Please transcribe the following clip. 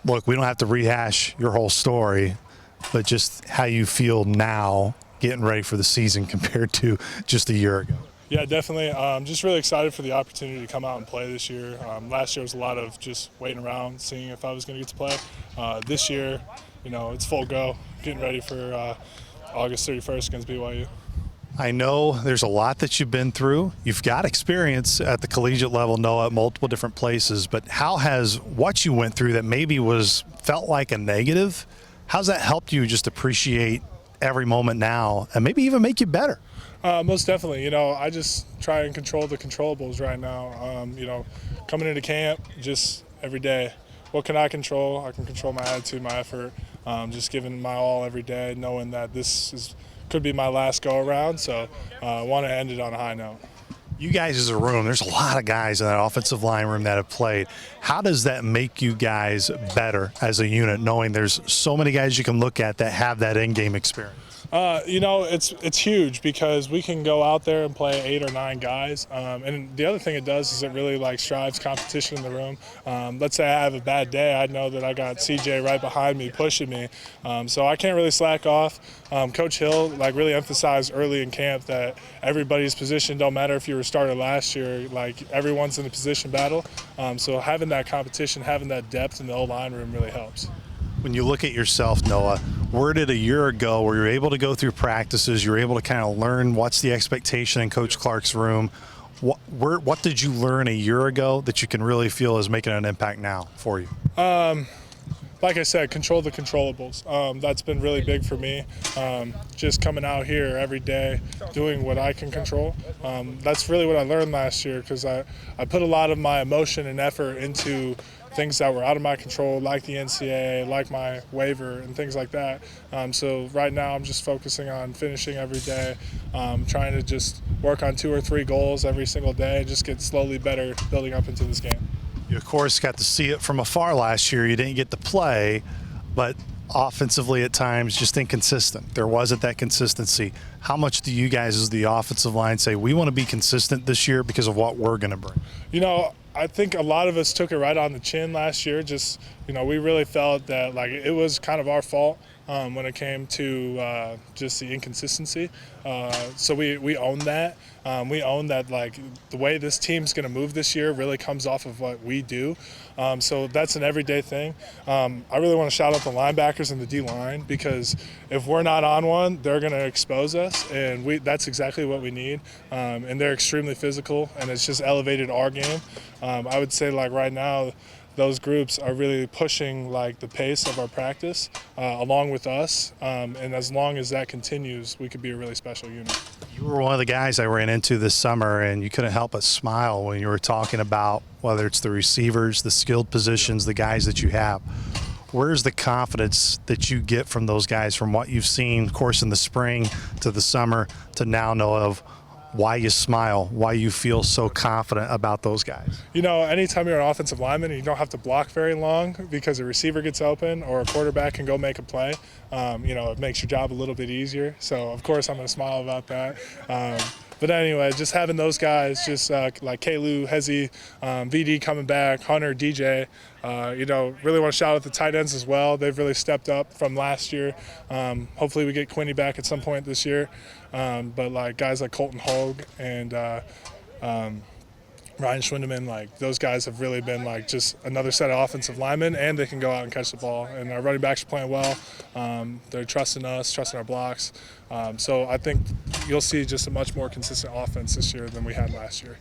Look, we don't have to rehash your whole story, but just how you feel now getting ready for the season compared to just a year ago. Yeah, definitely. Just really excited for the opportunity to come out and play this year. Last year was a lot of just waiting around, seeing if I was going to get to play. This year, it's full go, getting ready for August 31st against BYU. I know there's a lot that you've been through. You've got experience at the collegiate level, Noah, at multiple different places, but how has what you went through that maybe felt like a negative, how's that helped you just appreciate every moment now and maybe even make you better? Most definitely. I just try and control the controllables right now. Coming into camp, just every day, what can I control? I can control my attitude, my effort, just giving my all every day, knowing that could be my last go around. So I want to end it on a high note. You guys as a room, there's a lot of guys in that offensive line room that have played. How does that make you guys better as a unit, knowing there's so many guys you can look at that have that in-game experience? It's huge because we can go out there and play 8 or 9 guys. And the other thing it does is it really strives competition in the room. Let's say I have a bad day, I know that I got CJ right behind me pushing me. So I can't really slack off. Coach Hill really emphasized early in camp that everybody's position don't matter if you were a starter last year. Everyone's in a position battle. So having that competition, having that depth in the O-line room really helps. When you look at yourself, Noah, where did a year ago where you're able to go through practices, you're able to kind of learn what's the expectation in Coach Clark's room, what did you learn a year ago that you can really feel is making an impact now for you? Like I said, control the controllables. That's been really big for me. Just coming out here every day, doing what I can control. That's really what I learned last year because I put a lot of my emotion and effort into things that were out of my control, like the NCAA, like my waiver and things like that. So right now I'm just focusing on finishing every day, trying to just work on 2 or 3 goals every single day, just get slowly better building up into this game. You, of course, got to see it from afar last year. You didn't get to play, but offensively at times just inconsistent. There wasn't that consistency. How much do you guys as the offensive line say, we want to be consistent this year because of what we're going to bring? I think a lot of us took it right on the chin last year. Just, we really felt that it was kind of our fault when it came to just the inconsistency. So we own that. We own that the way this team's going to move this year really comes off of what we do. So that's an everyday thing. I really want to shout out the linebackers and the D-line because if we're not on one, they're going to expose us, and that's exactly what we need. And they're extremely physical, and it's just elevated our game. I would say right now, those groups are really pushing the pace of our practice along with us, and as long as that continues, we could be a really special unit. You were one of the guys I ran into this summer, and you couldn't help but smile when you were talking about whether it's the receivers, the skilled positions, the guys that you have. Where's the confidence that you get from those guys from what you've seen, of course, in the spring to the summer to now know of why you smile, why you feel so confident about those guys? Anytime you're an offensive lineman and you don't have to block very long because a receiver gets open or a quarterback can go make a play, it makes your job a little bit easier. So, of course, I'm going to smile about that. But anyway, just having those guys, just like Kalu, Hezi, VD coming back, Hunter, DJ, really want to shout out the tight ends as well. They've really stepped up from last year. Hopefully we get Quinny back at some point this year. But guys like Colton Hogue and Ryan Schwindeman, those guys have really been just another set of offensive linemen, and they can go out and catch the ball. And our running backs are playing well. They're trusting us, trusting our blocks. So I think you'll see just a much more consistent offense this year than we had last year.